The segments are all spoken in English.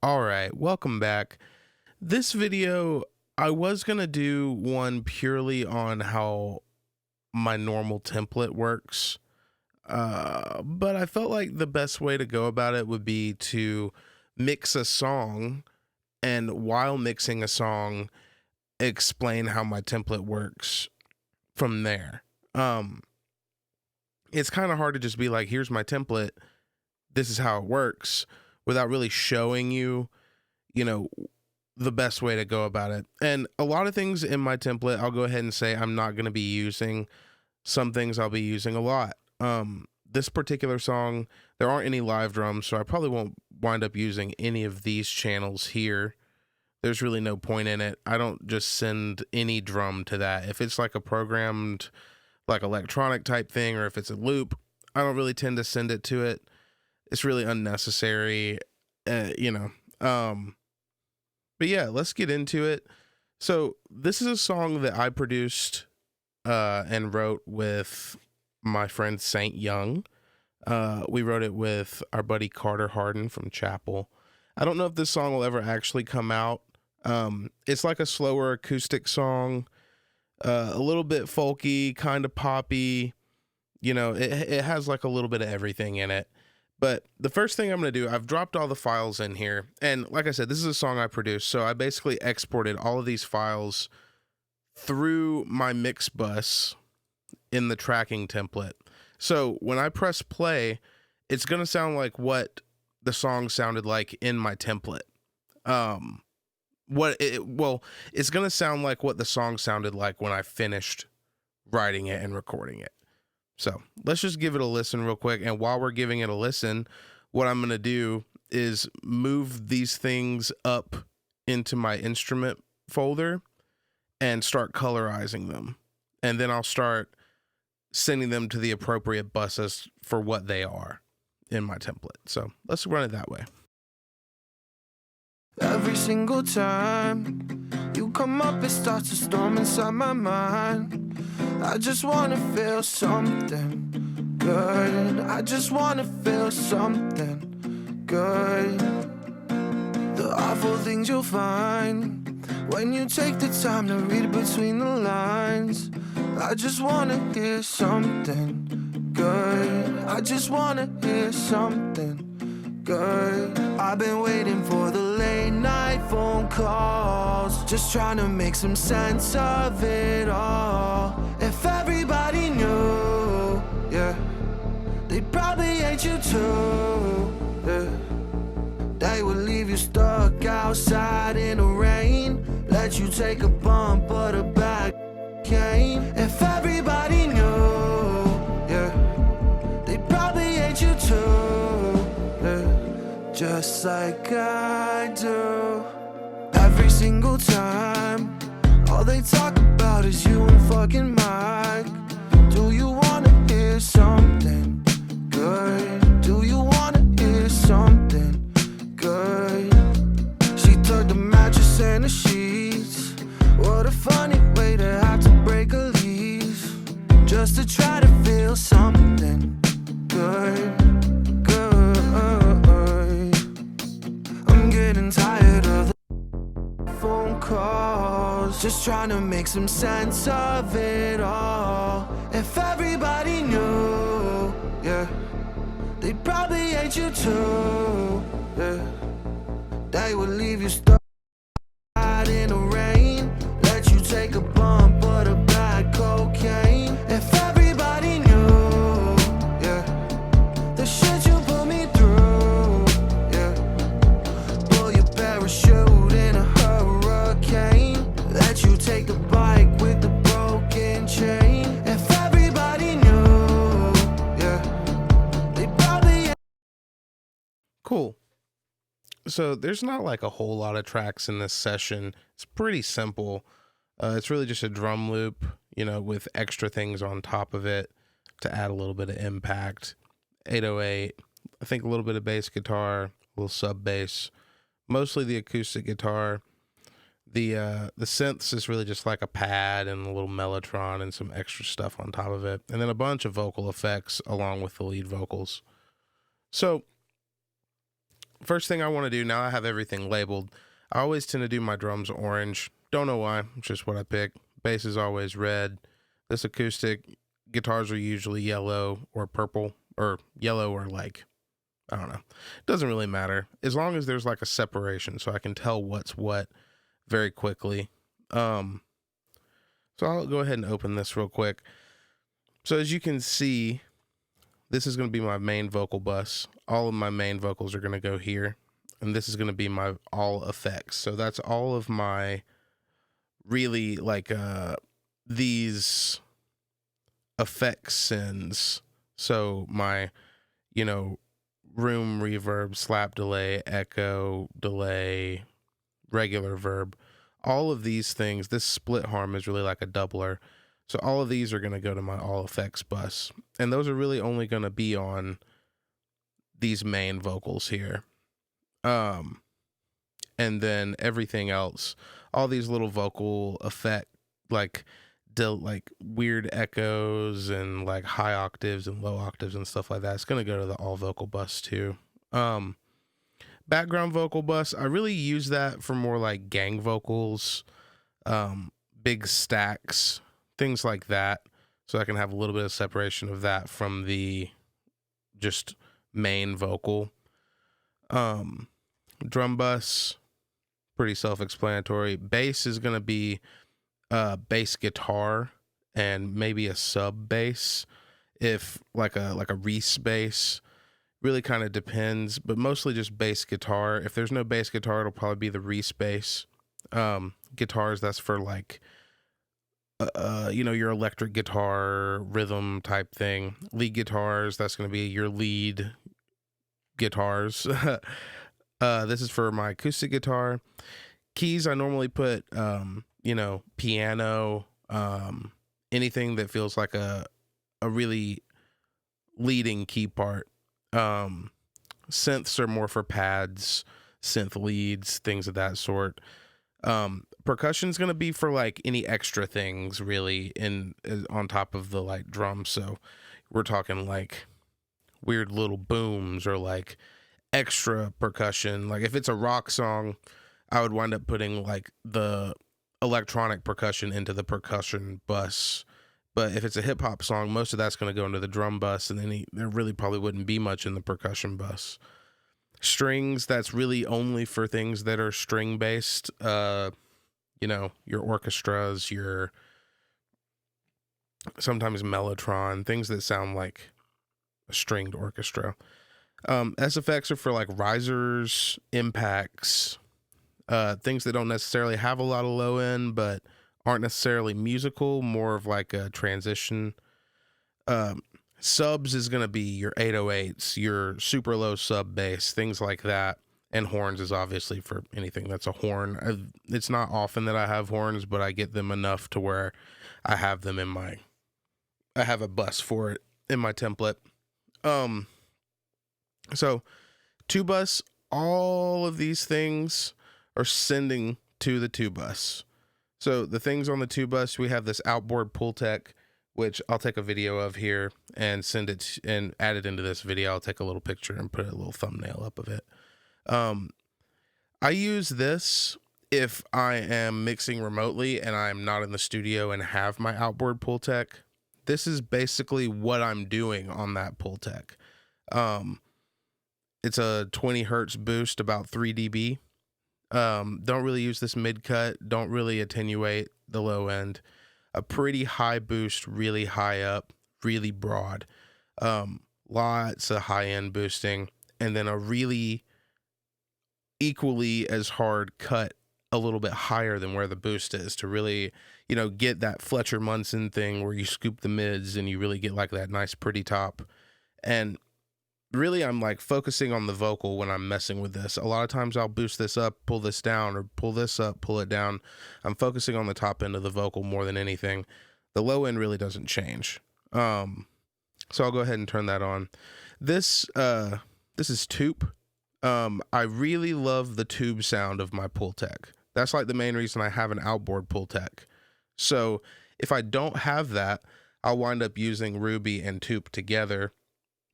All right, welcome back. This video, I was going to do one purely on how my normal template works, but I felt like the best way to go about it would be to mix a song, and while mixing a song, explain how my template works from there. It's kind of hard to just be like, here's my template, this is how it works, without really showing you, the best way to go about it. And a lot of things in my template, I'll go ahead and say I'm not going to be using. Some things I'll be using a lot. This particular song, there aren't any live drums, so I probably won't wind up using any of these channels here. There's really no point in it. I don't just send any drum to that. If it's like a programmed, like electronic type thing, or if it's a loop, I don't really tend to send it to it. It's really unnecessary, But yeah, let's get into it. So this is a song that I produced and wrote with my friend Saint Young. We wrote it with our buddy Carter Harden from Chapel. I don't know if this song will ever actually come out. It's like a slower acoustic song, a little bit folky, kind of poppy. It has like a little bit of everything in it. But the first thing I'm going to do, I've dropped all the files in here. And like I said, this is a song I produced. So I basically exported all of these files through my mix bus in the tracking template. So when I press play, it's going to sound like what the song sounded like in my template. It's going to sound like what the song sounded like when I finished writing it and recording it. So let's just give it a listen real quick. And while we're giving it a listen, what I'm going to do is move these things up into my instrument folder and start colorizing them. And then I'll start sending them to the appropriate buses for what they are in my template. So let's run it that way. Every single time you come up, it starts a storm inside my mind. I just wanna feel something good. I just wanna feel something good. The awful things you'll find when you take the time to read between the lines. I just wanna hear something good. I just wanna hear something good. I've been waiting for the late night phone calls, just trying to make some sense of it all. If everybody knew, yeah, they'd probably hate you too, yeah. They would leave you stuck outside in the rain, let you take a bump but a back came. If everybody knew, yeah, they'd probably hate you too, yeah. Just like I do. Every single time, all they talk about is you and fucking Mike. Do you wanna hear something good? Do you wanna hear something good? She took the mattress and the sheets. What a funny way to have to break a lease, just to try to feel something good. I'm getting tired of the phone calls, just trying to make some sense of it all. If everybody knew, yeah, they'd probably hate you too, yeah. They would leave you stuck in the rain, let you take a bump but a bad cocaine. If everybody knew, yeah, the shit you put me through, yeah. Pull your parachute in a hurricane, let you take a bike with the broken chain. If everybody knew, yeah, they probably. Cool. So there's not like a whole lot of tracks in this session. It's pretty simple. It's really just a drum loop, with extra things on top of it to add a little bit of impact. 808, I think a little bit of bass guitar, a little sub bass, mostly the acoustic guitar. The synths is really just like a pad and a little mellotron and some extra stuff on top of it. And then a bunch of vocal effects along with the lead vocals. So first thing I want to do, now I have everything labeled. I always tend to do my drums orange. Don't know why. It's just what I pick. Bass is always red. This acoustic, guitars are usually yellow or purple, or yellow or like, I don't know. It doesn't really matter. As long as there's like a separation so I can tell what's what very quickly. So I'll go ahead and open this real quick. So as you can see, this is going to be my main vocal bus. All of my main vocals are going to go here. And this is going to be my all effects. So that's all of my really like these effect sends. So my, you know, room reverb, slap delay, echo, delay, regular verb. All of these things, this split harm is really like a doubler. So all of these are going to go to my all effects bus. And those are really only going to be on these main vocals here. And then everything else, all these little vocal effect, like weird echoes and like high octaves and low octaves and stuff like that, it's going to go to the all vocal bus too. Background vocal bus, I really use that for more like gang vocals, big stacks, things like that. So I can have a little bit of separation of that from the just main vocal. Drum bus, pretty self-explanatory. Bass is going to be bass guitar and maybe a sub bass, if like a Reese bass. Really kind of depends, but mostly just bass guitar. If there's no bass guitar, it'll probably be the Reese bass. Guitars, that's for like your electric guitar rhythm type thing. Lead guitars, that's going to be your lead guitars. This is for my acoustic guitar. Keys, I normally put piano, anything that feels like a really leading key part. Synths are more for pads, synth leads, things of that sort. Percussion's going to be for like any extra things really on top of the like drums. So we're talking like weird little booms or like extra percussion. Like if it's a rock song, I would wind up putting like the electronic percussion into the percussion bus. But if it's a hip hop song, most of that's going to go into the drum bus, and then there really probably wouldn't be much in the percussion bus. Strings, that's really only for things that are string based. Your orchestras, your sometimes mellotron, things that sound like a stringed orchestra. SFX are for like risers, impacts, things that don't necessarily have a lot of low end, but aren't necessarily musical, more of like a transition. Subs is going to be your 808s, your super low sub bass, things like that. And horns is obviously for anything that's a horn. It's not often that I have horns, but I get them enough to where I have them I have a bus for it in my template. So two bus, all of these things are sending to the two bus. So the things on the two bus, we have this outboard pull tech, which I'll take a video of here and send it and add it into this video. I'll take a little picture and put a little thumbnail up of it. I use this if I am mixing remotely and I'm not in the studio and have my outboard pull tech. This is basically what I'm doing on that pull tech. It's a 20 hertz boost, about 3 dB. Don't really use this mid cut. Don't really attenuate the low end. A pretty high boost, really high up, really broad. Lots of high end boosting, and then a really equally as hard cut a little bit higher than where the boost is to really, get that Fletcher Munson thing where you scoop the mids and you really get like that nice pretty top. And really I'm like focusing on the vocal when I'm messing with this. A lot of times I'll boost this up, pull this down, or pull this up, pull it down. I'm focusing on the top end of the vocal more than anything. The low end really doesn't change. So I'll go ahead and turn that on. This is tube. I really love the tube sound of my pull tech. That's like the main reason I have an outboard pull tech. So if I don't have that, I'll wind up using Ruby and tube together,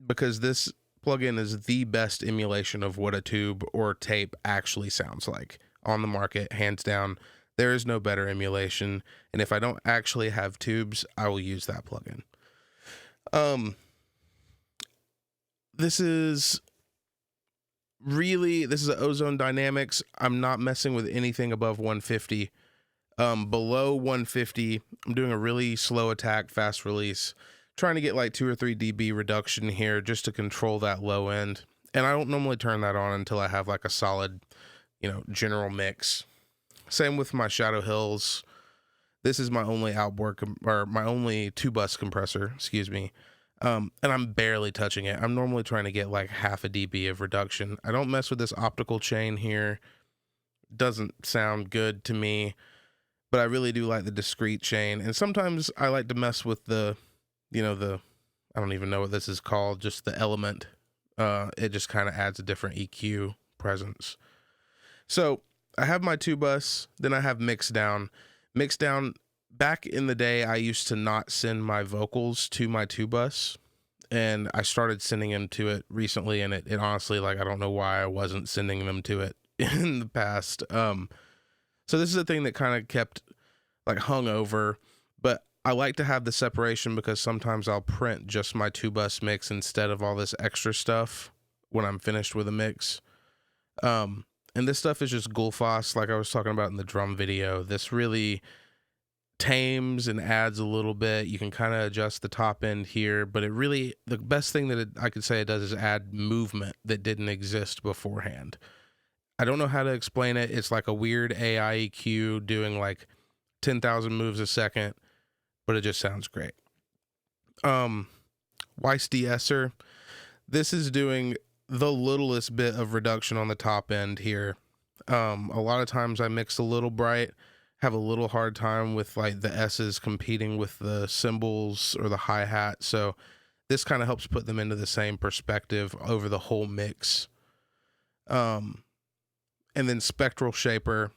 because this plugin is the best emulation of what a tube or tape actually sounds like on the market, hands down. There is no better emulation, and if I don't actually have tubes, I will use that plugin. This is an Ozone Dynamics. I'm not messing with anything above 150. Below 150, I'm doing a really slow attack, fast release, trying to get like 2 or 3 dB reduction here just to control that low end. And I don't normally turn that on until I have like a solid, general mix. Same with my Shadow Hills. This is my only outboard or my only 2-bus compressor, excuse me. And I'm barely touching it. I'm normally trying to get like half a dB of reduction. I don't mess with this optical chain here. Doesn't sound good to me, but I really do like the discrete chain. And sometimes I like to mess with the I don't even know what this is called, just the element. It just kind of adds a different EQ presence. So I have my 2-bus, then I have Mixdown. Mixdown, back in the day, I used to not send my vocals to my 2-bus, and I started sending them to it recently, and it honestly, like, I don't know why I wasn't sending them to it in the past. So this is a thing that kind of kept, like, hung over, but I like to have the separation because sometimes I'll print just my 2-bus mix instead of all this extra stuff when I'm finished with a mix. And this stuff is just Gulfos, like I was talking about in the drum video. This really tames and adds a little bit. You can kind of adjust the top end here, but the best thing that I could say it does is add movement that didn't exist beforehand. I don't know how to explain it. It's like a weird AI EQ doing like 10,000 moves a second, but it just sounds great. Weiss de-esser. This is doing the littlest bit of reduction on the top end here. A lot of times I mix a little bright, have a little hard time with like the S's competing with the cymbals or the hi-hat. So this kind of helps put them into the same perspective over the whole mix. And then spectral shaper.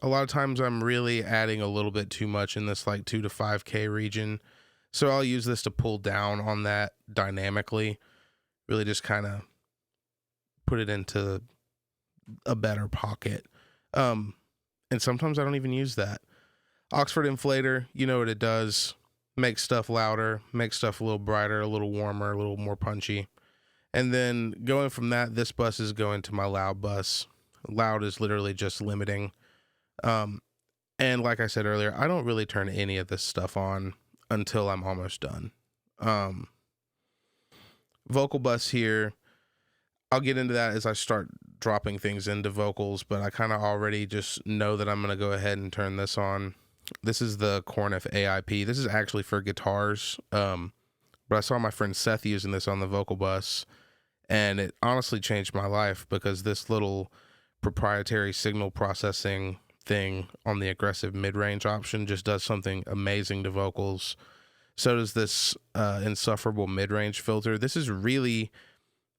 A lot of times I'm really adding a little bit too much in this like 2 to 5K region. So I'll use this to pull down on that dynamically. Really just kind of put it into a better pocket. And sometimes I don't even use that. Oxford Inflator, you know what it does. Makes stuff louder, makes stuff a little brighter, a little warmer, a little more punchy. And then going from that, this bus is going to my loud bus. Loud is literally just limiting. And like I said earlier, I don't really turn any of this stuff on until I'm almost done. Vocal bus here, I'll get into that as I start dropping things into vocals, but I kind of already just know that I'm going to go ahead and turn this on. This is the Cornif AIP. This is actually for guitars, but I saw my friend Seth using this on the vocal bus, and it honestly changed my life because this little proprietary signal processing thing on the aggressive mid-range option just does something amazing to vocals. So does this insufferable mid-range filter. This is really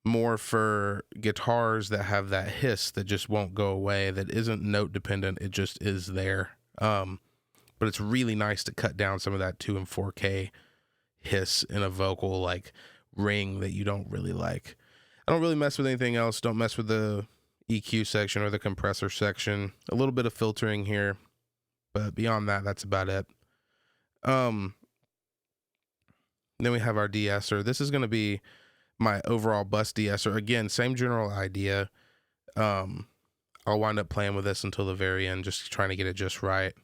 more for guitars that have that hiss that just won't go away, that isn't note dependent, it just is there. But it's really nice to cut down some of that 2 and 4K hiss in a vocal like ring that you don't really like. I don't really mess with anything else. Don't mess with the EQ section or the compressor section. A little bit of filtering here, but beyond that, that's about it. Then we have our de-esser. This is going to be my overall bus de-esser. Again, same general idea. I'll wind up playing with this until the very end, just trying to get it just right.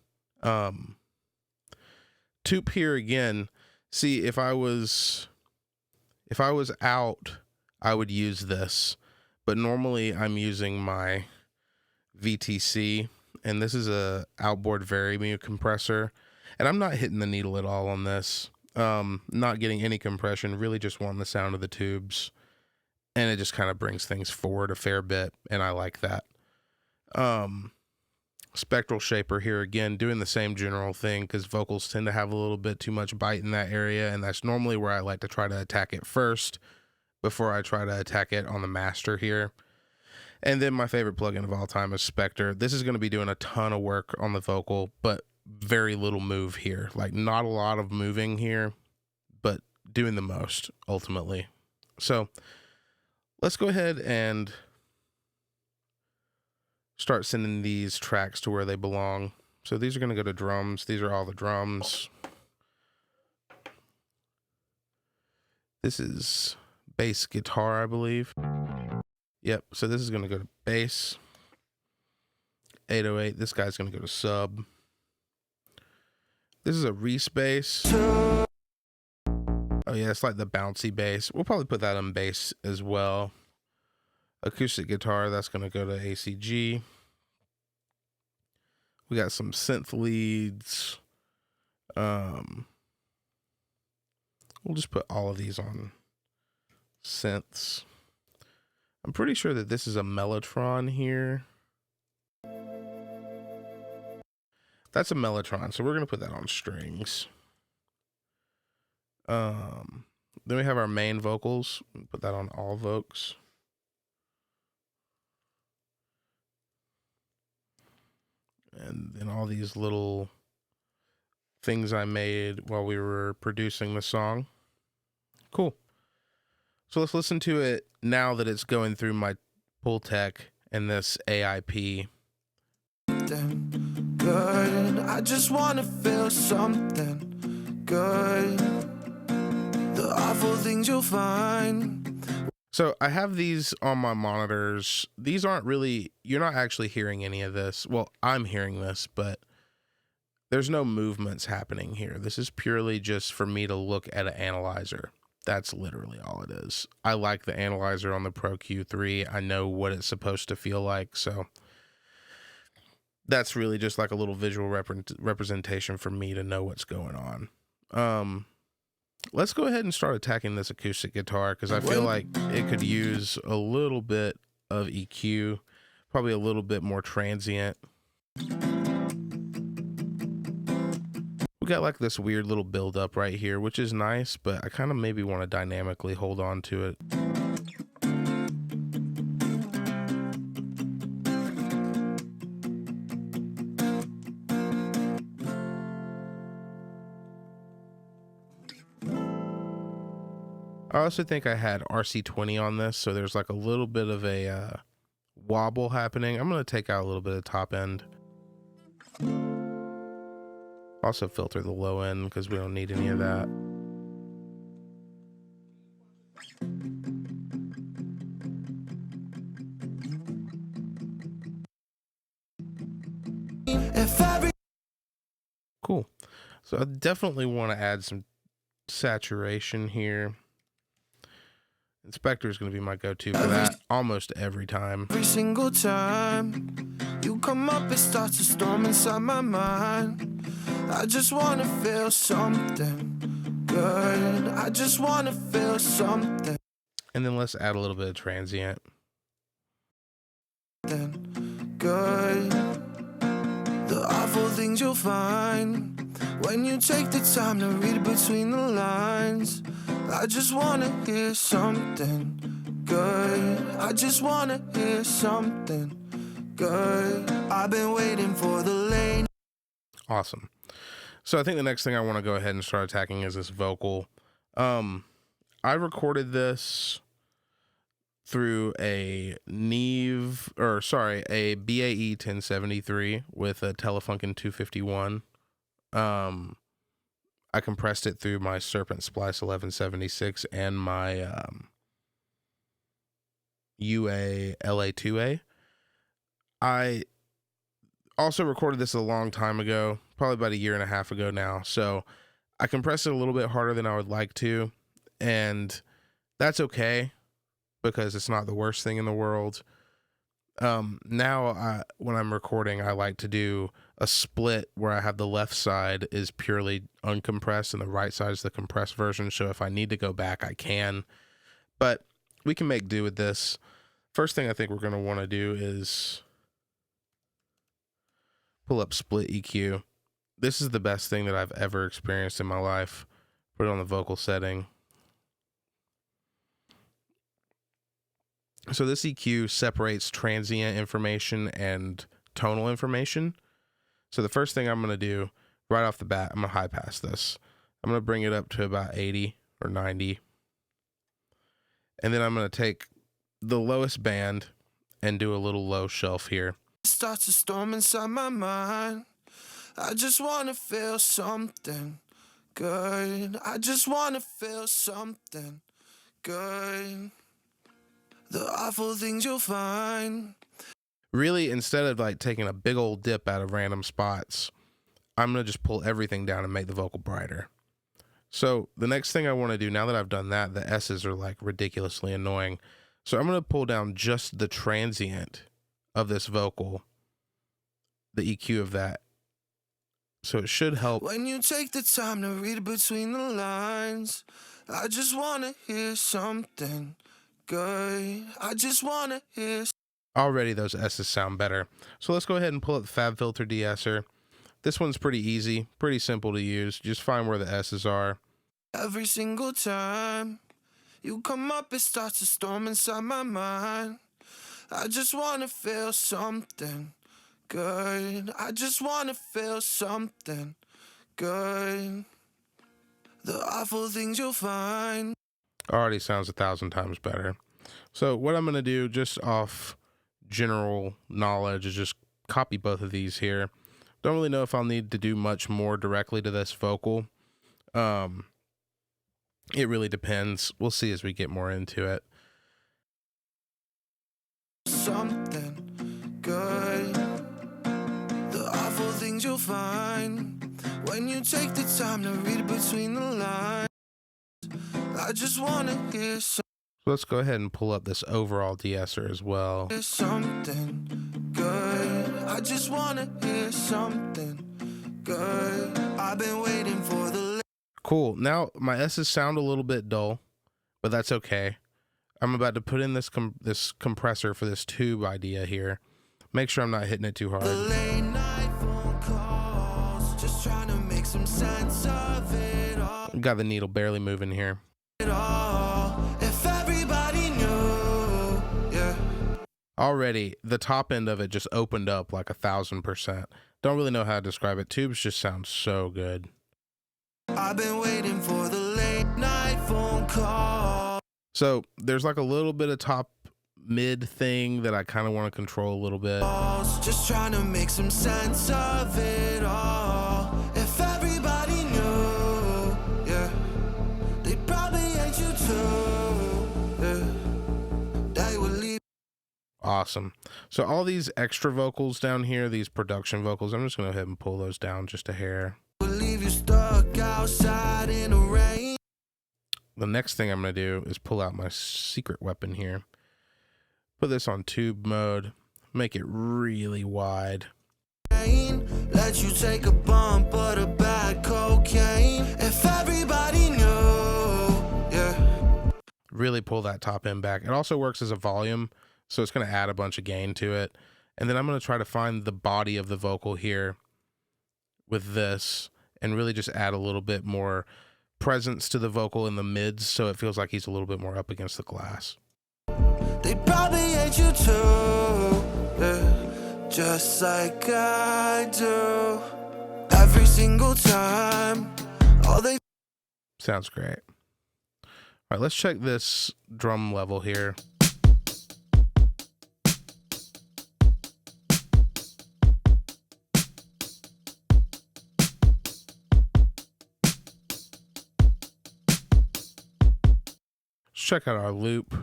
Tube here again. See, if I was out, I would use this, but normally I'm using my VTC, and this is a outboard Varimute compressor, and I'm not hitting the needle at all on this. Not getting any compression, really just wanting the sound of the tubes, and it just kind of brings things forward a fair bit, and I like that. Spectral shaper here again, doing the same general thing because vocals tend to have a little bit too much bite in that area, and that's normally where I like to try to attack it first before I try to attack it on the master here. And then my favorite plugin of all time is Spectre. This is going to be doing a ton of work on the vocal, but very little move here. Like, not a lot of moving here, but doing the most ultimately. So let's go ahead and start sending these tracks to where they belong. So these are going to go to drums. These are all the drums. This is bass guitar, I believe. Yep, so this is going to go to bass. 808, this guy's going to go to sub. This is a Reese bass. Oh yeah, it's like the bouncy bass. We'll probably put that on bass as well. Acoustic guitar, that's going to go to ACG. We got some synth leads. We'll just put all of these on synths. I'm pretty sure that this is a Mellotron here. That's a Mellotron, so we're going to put that on strings. Then we have our main vocals. Put that on all vocals. And then all these little things I made while we were producing the song. Cool. So let's listen to it now that it's going through my Pultec and this AIP. Good. I just wanna feel something good. The awful things you'll find. So I have these on my monitors. These aren't really, you're not actually hearing any of this. Well, I'm hearing this, but there's no movements happening here. This is purely just for me to look at an analyzer. That's literally all it is. I like the analyzer on the Pro Q3. I know what it's supposed to feel like, so that's really just like a little visual representation for me to know what's going on. Let's go ahead and start attacking this acoustic guitar because I feel like it could use a little bit of EQ, probably a little bit more transient. We got like this weird little build up right here, which is nice, but I kind of maybe want to dynamically hold on to it. I also think I had RC20 on this, so there's like a little bit of a wobble happening. I'm going to take out a little bit of top end. Also filter the low end because we don't need any of that. Cool. So I definitely want to add some saturation here. Inspector is going to be my go-to for that almost every time. Every single time you come up, it starts to storm inside my mind. I just want to feel something good. I just want to feel something. And then let's add a little bit of transient. Good. The awful things you'll find when you take the time to read between the lines. I just wanna hear something good. I just wanna hear something good. I've been waiting for the lane. Awesome. So I think the next thing I want to go ahead and start attacking is this vocal. I recorded this through a a BAE 1073 with a Telefunken 251. I compressed it through my Serpent Splice 1176 and my UA LA2A. I also recorded this a long time ago, probably about 1.5 years ago now. So I compressed it a little bit harder than I would like to, and that's okay because it's not the worst thing in the world. Now when I'm recording, I like to do a split where I have the left side is purely uncompressed and the right side is the compressed version. So if I need to go back, I can, but we can make do with this. First thing I think we're going to want to do is pull up split EQ. This is the best thing that I've ever experienced in my life. Put it on the vocal setting. So this EQ separates transient information and tonal information. So the first thing I'm going to do right off the bat, I'm going to high pass this. I'm going to bring it up to about 80 or 90. And then I'm going to take the lowest band and do a little low shelf here. Starts to storm inside my mind. I just wanna feel something good. I just wanna feel something good. The awful things you'll find. Really, instead of like taking a big old dip out of random spots, I'm going to just pull everything down and make the vocal brighter. So the next thing I want to do, now that I've done that, the S's are like ridiculously annoying. So I'm going to pull down just the transient of this vocal, the EQ of that. So it should help. When you take the time to read between the lines, I just want to hear something good. I just want to hear. Already those S's sound better. So let's go ahead and pull up the FabFilter de-esser. This one's pretty easy, pretty simple to use. Just find where the S's are. Every single time you come up, it starts to storm inside my mind. I just want to feel something good. I just want to feel something good. The awful things you'll find. Already sounds 1,000 times better. So what I'm going to do, just off general knowledge, is just copy both of these here. Don't really know if I'll need to do much more directly to this vocal. It really depends. We'll see as we get more into it. Something good. The awful things you'll find when you take the time to read between the lines. I just want to hear So let's go ahead and pull up this overall de-esser as well. something good. I just want to hear something good. I've been waiting for the. Cool. Now my S's sound a little bit dull, but that's okay. I'm about to put in this compressor for this tube idea here. Make sure I'm not hitting it too hard. The late night phone calls, just trying to make some sense of it all. Got the needle barely moving here. If everybody knew, yeah. Already, the top end of it just opened up like 1,000%. Don't really know how to describe it. Tubes just sound so good. I've been waiting for the late night phone call. So there's like a little bit of top mid thing that I kind of want to control a little bit. Just trying to make some sense of it all. If everybody knew, yeah, they probably hate you too, yeah. They would leave. Awesome. So all these extra vocals down here, these production vocals, I'm just going to go ahead and pull those down just a hair. Would leave you stuck outside in the rain. The next thing I'm going to do is pull out my secret weapon here. Put this on tube mode. Make it really wide. Let you take a bump of the bad cocaine. If everybody knew, yeah. Really pull that top end back. It also works as a volume, so it's going to add a bunch of gain to it. And then I'm going to try to find the body of the vocal here with this and really just add a little bit more presence to the vocal in the mids so it feels like he's a little bit more up against the glass. They probably hate you too, yeah, just like I do. Every single time, all they. Sounds great. All right, let's check this drum level here. Let's check out our loop.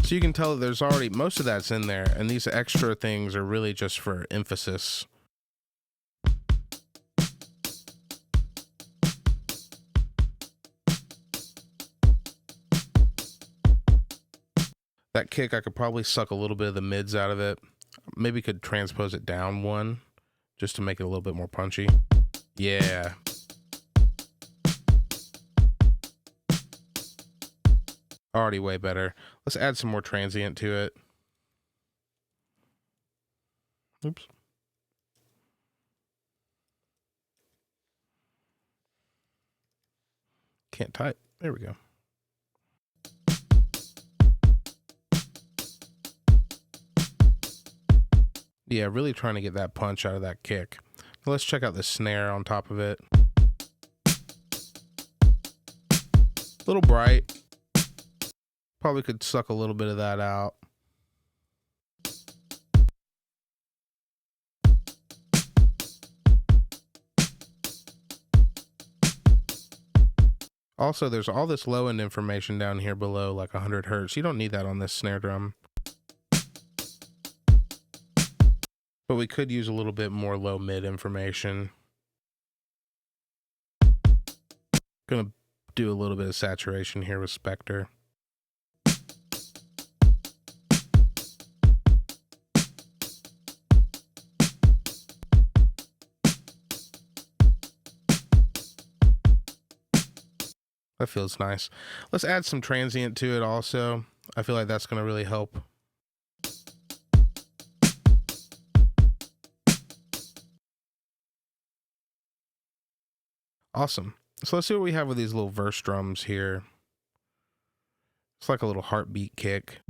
So you can tell that there's already, most of that's in there, and these extra things are really just for emphasis. That kick, I could probably suck a little bit of the mids out of it. Maybe could transpose it down one, just to make it a little bit more punchy. Yeah. Already way better. Let's add some more transient to it. Oops. Can't type. There we go. Yeah, really trying to get that punch out of that kick. Let's check out the snare on top of it. little bright. Probably could suck a little bit of that out. Also, there's all this low end information down here below, like 100 hertz. You don't need that on this snare drum. But we could use a little bit more low mid information. Gonna do a little bit of saturation here with Spectre. That feels nice. Let's add some transient to it also. I feel like that's going to really help. Awesome. So let's see what we have with these little verse drums here. It's like a little heartbeat kick.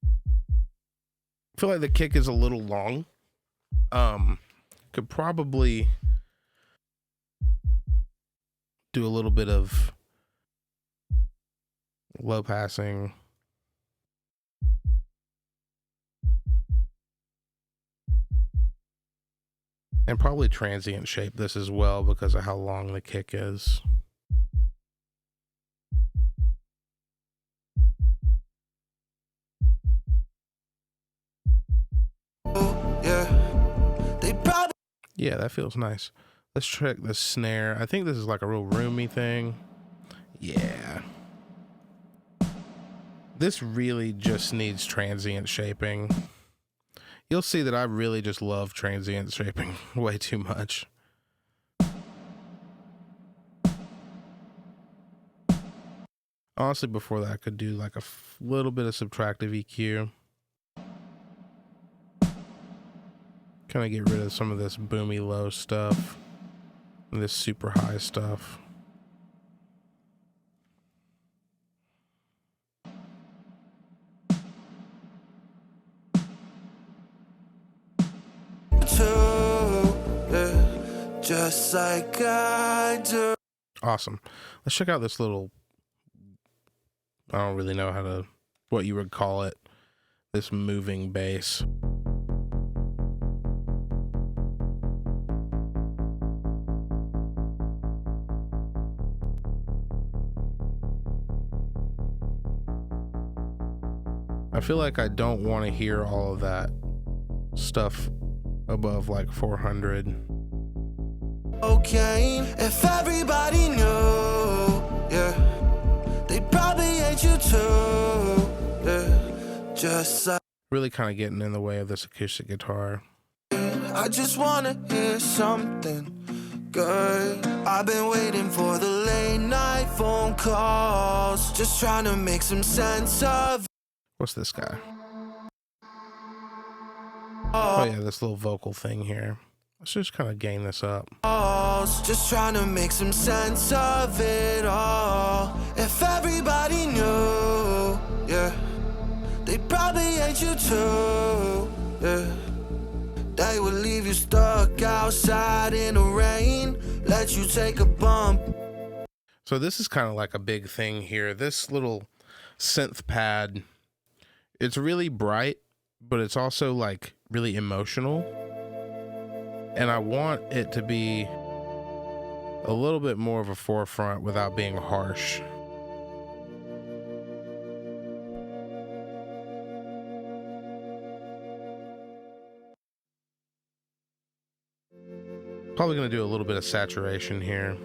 I feel like the kick is a little long. Could probably do a little bit of low passing. And probably transient shape this as well because of how long the kick is. Yeah, that feels nice. Let's check the snare. I think this is like a real roomy thing. Yeah. This really just needs transient shaping. You'll see that I really just love transient shaping way too much. Honestly, before that, I could do like a little bit of subtractive EQ. Kind of get rid of some of this boomy low stuff. And this super high stuff. Just like I do. Awesome. Let's check out this little, I don't really know how to, what you would call it, this moving bass. I feel like I don't want to hear all of that stuff above like 400. Okay, if everybody knew, yeah, they probably hate you too, yeah, just like really kind of getting in the way of this acoustic guitar. I just want to hear something good. I've been waiting for the late night phone calls, just trying to make some sense of. What's this guy? Oh yeah, this little vocal thing here. Let's just kind of gain this up. Just trying to make some sense of it all. If everybody knew, yeah, they probably hate you too, yeah. They would leave you stuck outside in the rain, let you take a bump. So this is kind of like a big thing here. This little synth pad, it's really bright, but it's also like really emotional. And I want it to be a little bit more of a forefront without being harsh. Probably going to do a little bit of saturation here.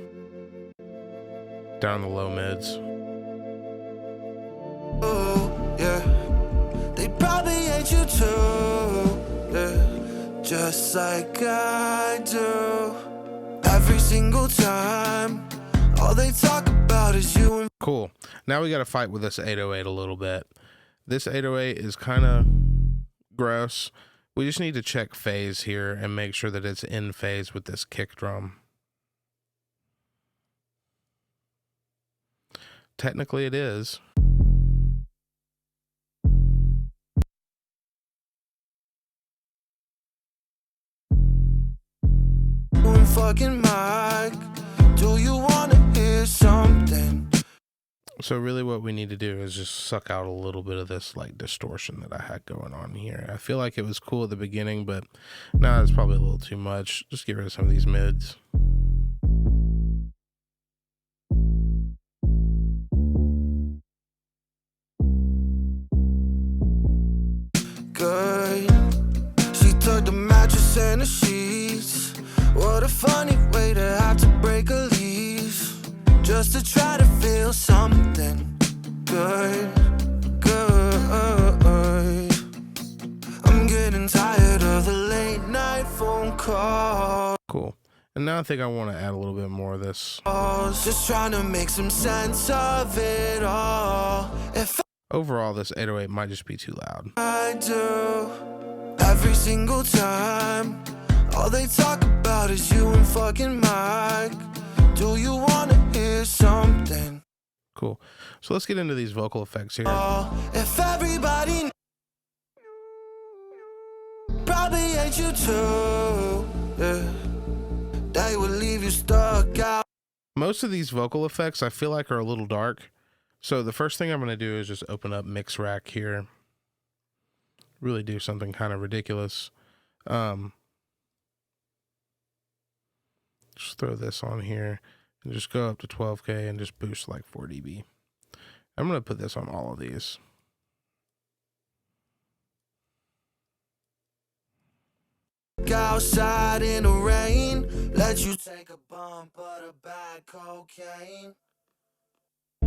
Down the low mids. Oh, yeah. They probably hate you too, yeah. Just like I do. Every single time, all they talk about is you and... Cool. Now we got to fight with this 808 a little bit. This 808 is kind of gross. We just need to check phase here and make sure that it's in phase with this kick drum. Technically it is. Fucking Mike, do you wanna hear something? So really what we need to do is just suck out a little bit of this like distortion that I had going on here. I feel like it was cool at the beginning, but now it's probably a little too much. Just get rid of some of these mids. Good. She took the mattress and the sheets. What a funny way to have to break a lease, just to try to feel something good, good. I'm getting tired of the late night phone call. Cool. And now I think I want to add a little bit more of this. Just trying to make some sense of it all. If Overall, this 808 might just be too loud. I do, every single time, all they talk about is you and fucking Mike. Do you wanna hear something? Cool. So let's get into these vocal effects here. If everybody probably hate you too, yeah, they would leave you stuck out. Most of these vocal effects I feel like are a little dark. So the first thing I'm going to do is just open up Mix Rack here. Really do something kind of ridiculous. Just throw this on here and just go up to 12K and just boost like 4 dB. I'm going to put this on all of these. Outside in the rain, let you take a bump of the bad cocaine.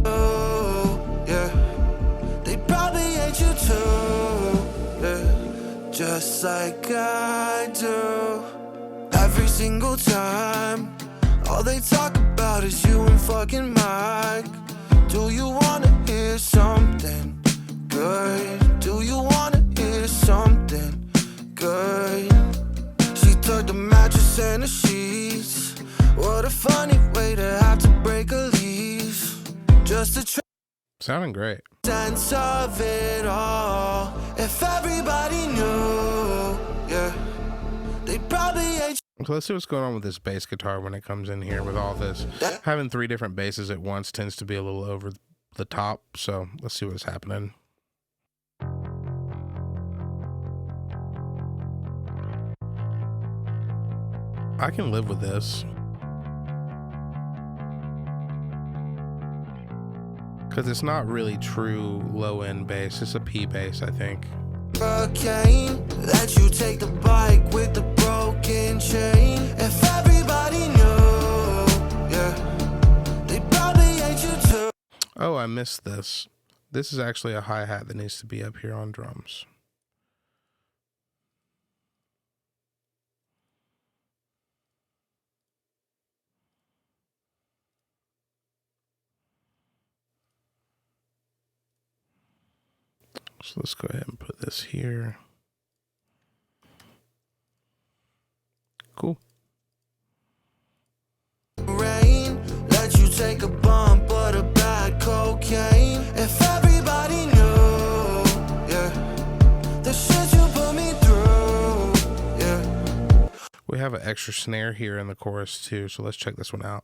Oh, yeah, they probably hate you too, yeah, just like I do. Every single time, all they talk about is you and fucking Mike. Do you wanna hear something good? Do you wanna hear something good? She took the mattress and the sheets. What a funny way to have to break a lease, just to try Sounding great. sense of it all. If everybody knew, yeah, they'd probably hate you. So let's see what's going on with this bass guitar when it comes in here with all this. Having 3 different basses at once tends to be a little over the top. So let's see what's happening. I can live with this. Because it's not really true low-end bass. It's a P bass, I think. Hurricane, let you take the bike with the broken chain. If everybody knew, yeah, they'd probably hate you too. Oh, I missed this. This is actually a hi-hat that needs to be up here on drums. So let's go ahead and put this here. Cool. Rain, let you take a bump of the bad cocaine. If everybody knew, yeah, the shit you put me through, yeah. We have an extra snare here in the chorus too, so let's check this one out.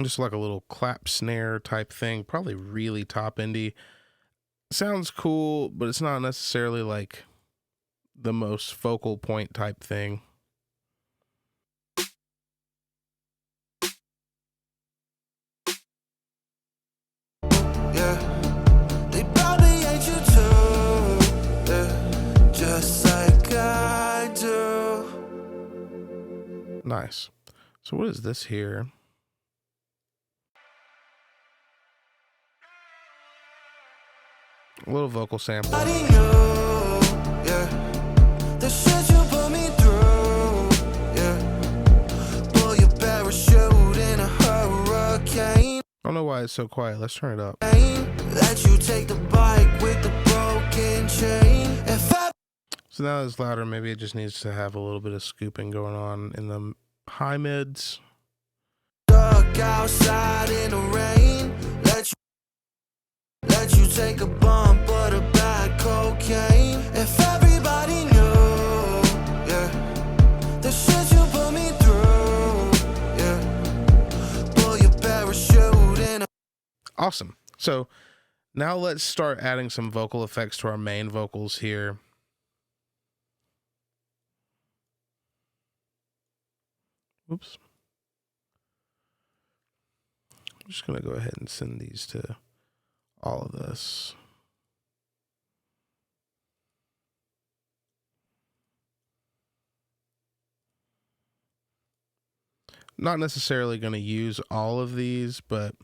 Just like a little clap snare type thing, probably really top endy. Sounds cool, but it's not necessarily like the most focal point type thing. Yeah, they probably hate you too, yeah, just like I do. Nice. So what is this here? A little vocal sample. I didn't know, yeah, the shit you put me through, yeah. Pull your parachute in a hurricane. I don't know why it's so quiet. Let's turn it up. Let you take the bike with the broken chain. If I So now it's louder. Maybe it just needs to have a little bit of scooping going on in the high mids. stuck outside in the rain, let you take a bump of the bad cocaine. If everybody knew, yeah, the shit you put me through, yeah. Pull your parachute Awesome. So now let's start adding some vocal effects to our main vocals here. Oops. I'm just going to go ahead and send these to all of this. Not necessarily going to use all of these, but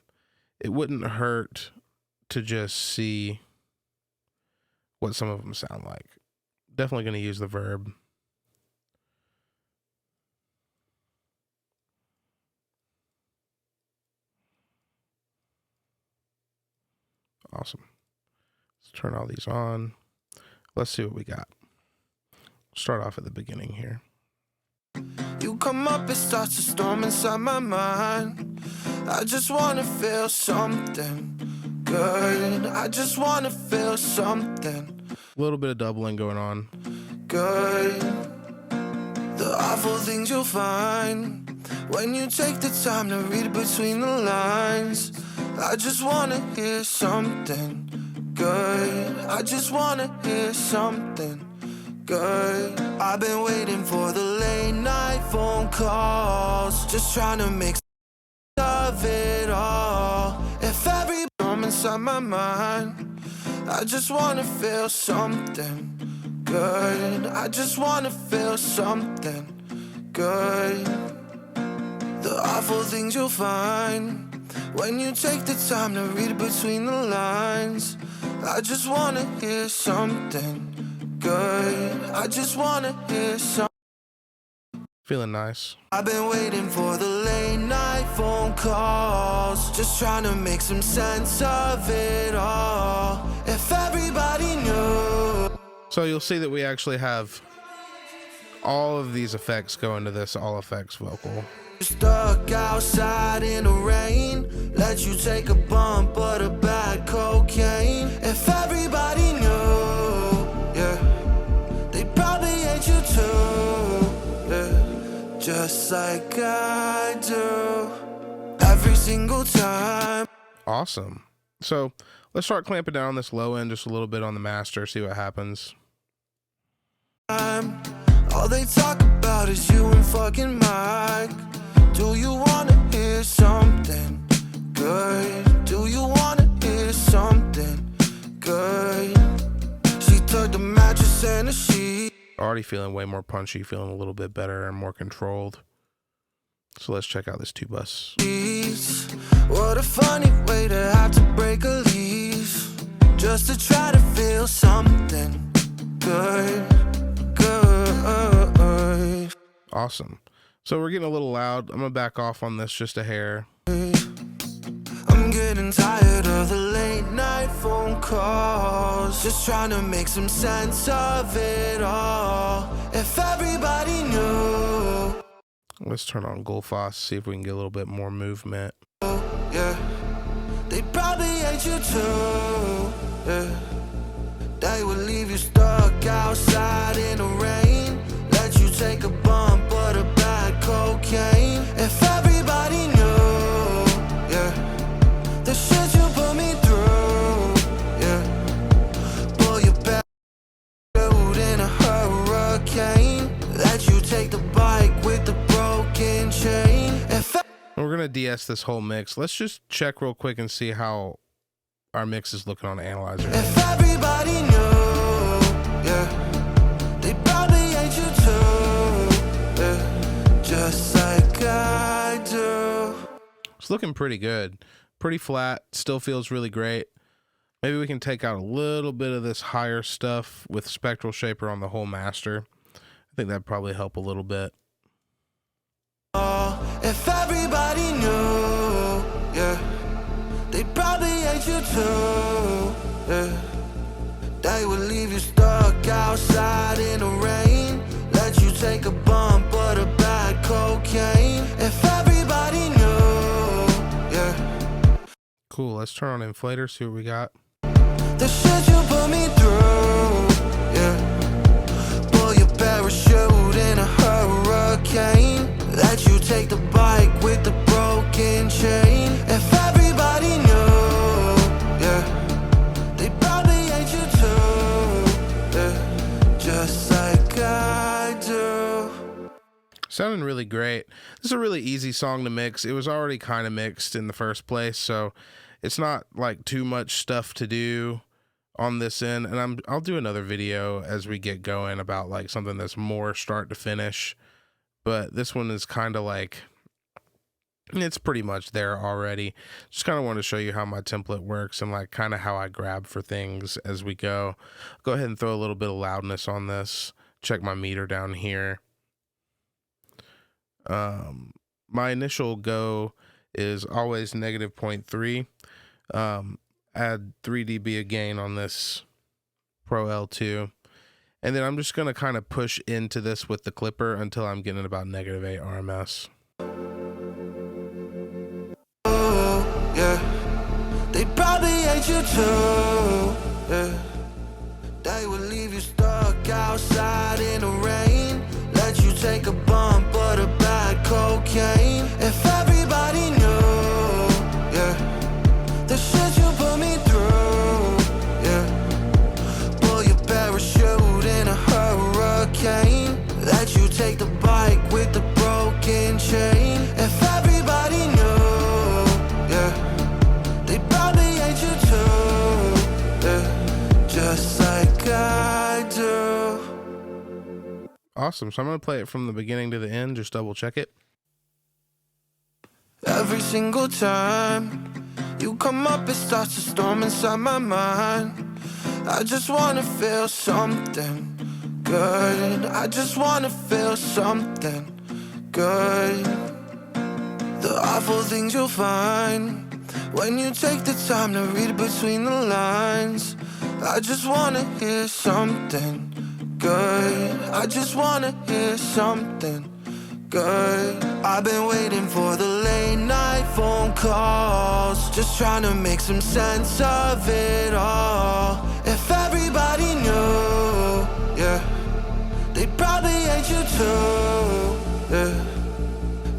it wouldn't hurt to just see what some of them sound like. Definitely going to use the verb. Awesome. Let's turn all these on. Let's see what we got. Start off at the beginning here. You come up, it starts to storm inside my mind. I just wanna feel something good. I just wanna feel something. A little bit of doubling going on. Good. The awful things you'll find when you take the time to read between the lines. I just wanna hear something good. I just wanna hear something good. I've been waiting for the late night phone calls, just trying to make sense of it all. If every storm inside my mind, I just wanna feel something good. I just wanna feel something good. The awful things you'll find when you take the time to read between the lines. I just wanna hear something good. I just wanna hear something. Feeling nice. I've been waiting for the late night phone calls, just trying to make some sense of it all. If everybody knew. So you'll see that we actually have all of these effects go into this all effects vocal. Stuck outside in the rain, let you take a bump of the bad cocaine. If everybody knew, yeah, they'd probably hate you too, yeah, just like I do every single time. Awesome. So let's start clamping down on this low end just a little bit on the master, see what happens. All they talk about is you and fucking Mike. Do you wanna hear something good? Do you wanna hear something good? She took the mattress and the sheet. Already feeling way more punchy, feeling a little bit better and more controlled. So let's check out this 2-bus. What a funny way to have to break a lease, just to try to feel something good. Awesome. So we're getting a little loud. I'm gonna back off on this just a hair. I'm getting tired of the late night phone calls, just trying to make some sense of it all. If everybody knew. Let's turn on Gulfos, see if we can get a little bit more movement. Yeah, they'd probably hate you too, yeah. They would leave you stuck outside in the rain, let you take a bump of the bad cocaine. If everybody knew, yeah, the shit you put me through, yeah. Pull your back out in a hurricane, let you take the bike with the broken chain. We're gonna DS this whole mix. Let's just check real quick and see how our mix is looking on the analyzer. If everybody knew, yeah, they'd probably hate you too, yeah, just like I do. It's looking pretty good. Pretty flat, still feels really great. Maybe we can take out a little bit of this higher stuff with Spectral Shaper on the whole master. I think that'd probably help a little bit. If everybody knew, yeah, they'd probably hate you too, yeah. They would leave you stuck outside in the rain, let you take a bump of the bad cocaine. If everybody knew, yeah. Cool, let's turn on inflator, see what we got. The shit you put me through, yeah. Pull your parachute in a hurricane, let you take the bike with the broken chain. If everybody knew, Sounding really great. This is a really easy song to mix. It was already kind of mixed in the first place, so it's not like too much stuff to do on this end. And I'll do another video as we get going about like something that's more start to finish. But this one is kind of like, it's pretty much there already. Just kind of want to show you how my template works and like kind of how I grab for things as we go. Go ahead and throw a little bit of loudness on this. Check my meter down here. My initial go is always -0.3. Add 3 dB of gain on this Pro L2. And then I'm just going to kind of push into this with the clipper until I'm getting about -8 RMS. Oh, yeah. They probably hate you too. Yeah. They would leave you stuck outside in the rain. Let you take a bump of the bad cocaine. If everybody knew, yeah, the shit you put me through, yeah. Pull your parachute in a hurricane. Let you take the bike with the broken chain. If everybody knew, yeah, they probably hate you too, yeah, just like I do. Awesome. So I'm going to play it from the beginning to the end. Just double check it. Every single time you come up, it starts to storm inside my mind. I just wanna feel something good. I just wanna feel something good. The awful things you'll find when you take the time to read between the lines. I just wanna hear something good. I just wanna hear something good. I've been waiting for the late night phone calls, just trying to make some sense of it all. If everybody knew, yeah, they'd probably hate you too, yeah.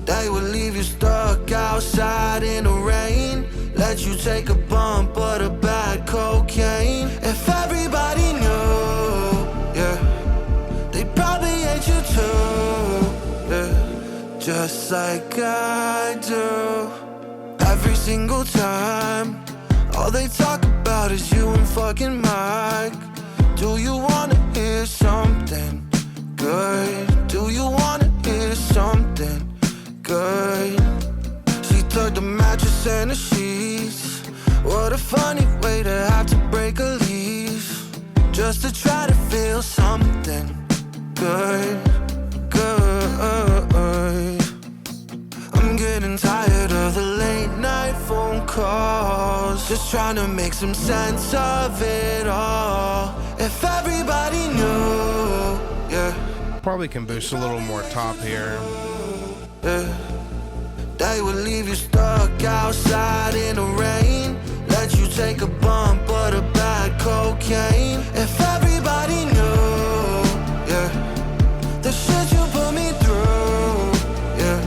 They would leave you stuck outside in the rain. Let you take a bump of the bad cocaine. If everybody knew, yeah, they'd probably hate you too, yeah, just like I do. Every single time, all they talk about is you and fucking Mike. Do you wanna hear something good? Do you wanna hear something good? She took the mattress and the sheets. What a funny way to have to break a lease, just to try to feel something good, good. I'm getting tired of the late night phone calls, just trying to make some sense of it all. If everybody knew, yeah, Probably can boost a little more top here. yeah, they would leave you stuck outside in the rain. Let you take a bump of the bad cocaine. If everybody knew, yeah, the shit you put me through, yeah.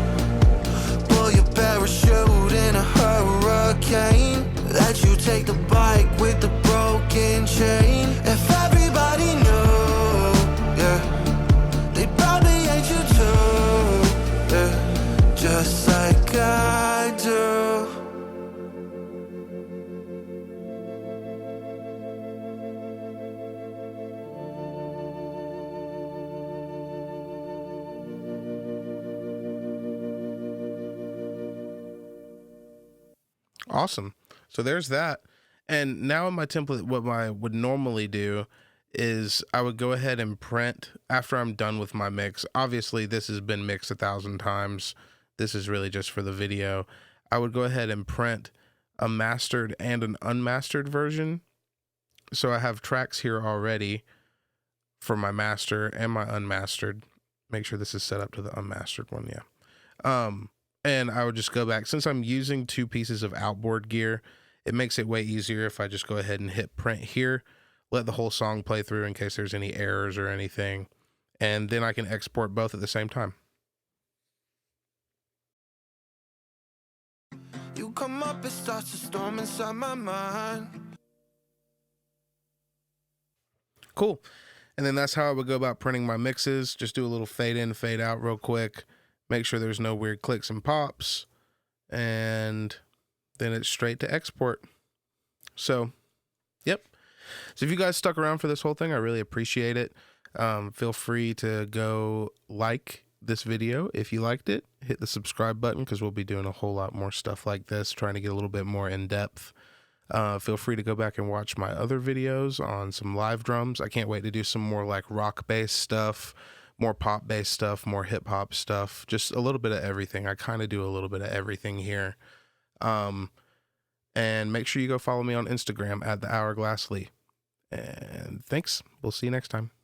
Pull your parachute in a hurricane. Let you take the bike with the broken chain. If everybody knew, yeah, they'd probably hate you too, yeah, just like I do. Awesome. So there's that. And now in my template, what I would normally do is I would go ahead and print after I'm done with my mix. Obviously, this has been mixed 1,000 times. This is really just for the video. I would go ahead and print a mastered and an unmastered version. So I have tracks here already for my master and my unmastered. Make sure this is set up to the unmastered one. Yeah. And I would just go back. Since I'm using 2 pieces of outboard gear, it makes it way easier if I just go ahead and hit print here, let the whole song play through in case there's any errors or anything, and then I can export both at the same time. You come up, it starts to storm inside my mind. Cool. And then that's how I would go about printing my mixes. Just do a little fade in, fade out real quick. Make sure there's no weird clicks and pops, and then it's straight to export. So, yep. So if you guys stuck around for this whole thing, I really appreciate it. Feel free to go like this video if you liked it. Hit the subscribe button because we'll be doing a whole lot more stuff like this, trying to get a little bit more in depth. Feel free to go back and watch my other videos on some live drums. I can't wait to do some more like rock-based stuff, more pop-based stuff, more hip-hop stuff, just a little bit of everything. I kind of do a little bit of everything here. And make sure you go follow me on Instagram at the Hourglass Lee. And thanks. We'll see you next time.